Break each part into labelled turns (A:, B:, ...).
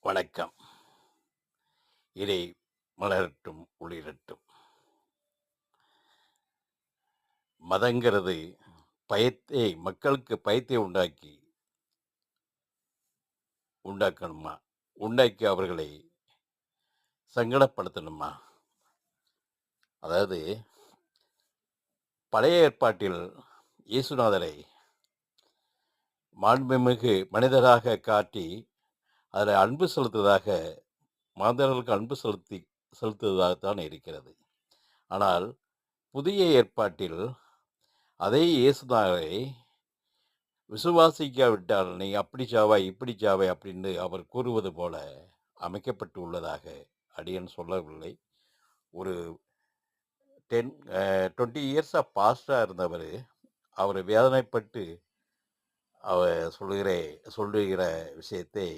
A: வணக்கம். இறை மலரட்டும், ஒளிரட்டும். மதங்கிறது மக்களுக்கு பயத்தை உண்டாக்கணுமா? உண்டாக்கி அவர்களை சங்கடப்படுத்தணுமா? அதாவது பழைய ஏற்பாட்டில் இயேசுநாதரை மாண்புமிகு மனிதராக காட்டி, அதில் அன்பு செலுத்துவதாக மாந்தர்களுக்கு செலுத்துவதாகத்தான் இருக்கிறது. ஆனால் புதிய ஏற்பாட்டில் அதே இயேசுநாதரை விசுவாசிக்காவிட்டால் நீ அப்படி சாவாய் இப்படி சாவாய் அப்படின்னு அவர் கூறுவது போல அமைக்கப்பட்டு உள்ளதாக அடியன் சொல்லவில்லை. ஒரு 20 இயர்ஸாக பாஸ்டாக இருந்தவர் அவர் வேதனைப்பட்டு அவர் சொல்லுகிற விஷயத்தை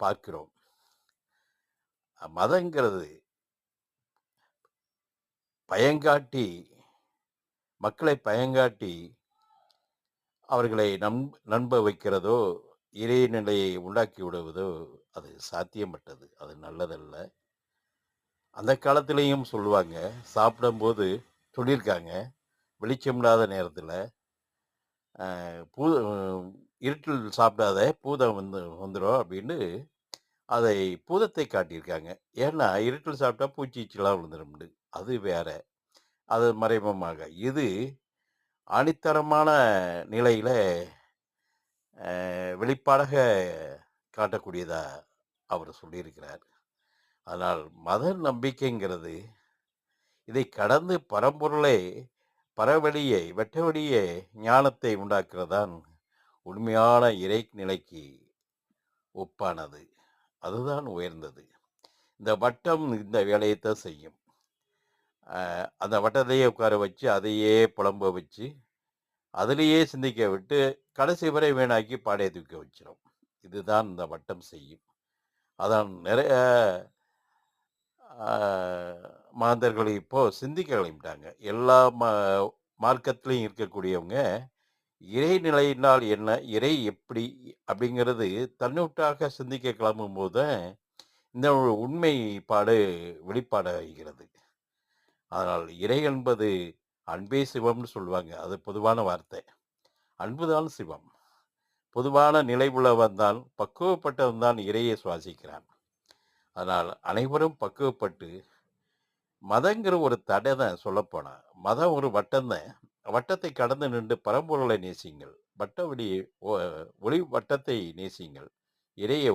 A: பார்க்கிறோம். மதங்கிறது மக்களை பயங்காட்டி அவர்களை நம்ப வைக்கிறதோ, இறைநிலையை உண்டாக்கி விடுவதோ அது சாத்தியமற்றது. அது நல்லதல்ல. அந்த காலத்திலையும் சொல்லுவாங்க, சாப்பிடும்போது சொல்லியிருக்காங்க, வெளிச்சமில்லாத நேரத்தில் பூ இருட்டில் சாப்பிடாத பூதம் வந்துடும் அப்படின்னு அதை பூதத்தை காட்டியிருக்காங்க. ஏன்னா இருட்டில் சாப்பிட்டா பூச்சிச்செல்லாம் விழுந்துடும். அது வேற, அது மறைமுகமாக. இது ஆணித்தரமான நிலையில் வெளிப்பாடாக காட்டக்கூடியதா அவர் சொல்லியிருக்கிறார். ஆனால் மத நம்பிக்கைங்கிறது இதை கடந்து வெட்டவெளியே ஞானத்தை உண்டாக்குறதான் உண்மையான இறை நிலைக்கு ஒப்பானது. அதுதான் உயர்ந்தது. இந்த வட்டம் இந்த வேலையைத்தான் செய்யும். அந்த வட்டத்தையே உட்கார வச்சு அதையே புலம்ப வச்சு அதிலேயே சிந்திக்க விட்டு கடைசி வரை வீணாக்கி பாடைய தூக்க வச்சிடும். இதுதான் இந்த வட்டம் செய்யும். அதான் நிறைய மாந்தர்கள் இப்போ சிந்திக்க கிளம்பிட்டாங்க. எல்லா மார்க்கத்திலையும் இருக்கக்கூடியவங்க இறைநிலையினால் என்ன, இறை எப்படி அப்படிங்கிறது தன்னுட்டாக சிந்திக்க கிளம்பும் போது தான் இந்த உண்மைப்பாடு வெளிப்பாடாகிறது. அதனால் இறை என்பது அன்பே சிவம்னு சொல்லுவாங்க. அது பொதுவான வார்த்தை. அன்புதான் சிவம். பொதுவான நிலை உள்ளவன் தான், பக்குவப்பட்டவன் தான் இறையை சுவாசிக்கிறான். அதனால் அனைவரும் பக்குவப்பட்டு, மதங்கிற ஒரு தடை தான் சொல்லப்போனால், மதம் ஒரு வட்டம் தான். வட்டத்தை கடந்து நின்று பரம்பொருளை நேசிங்கள். ஒளி வட்டத்தை நேசிங்கள். இறையை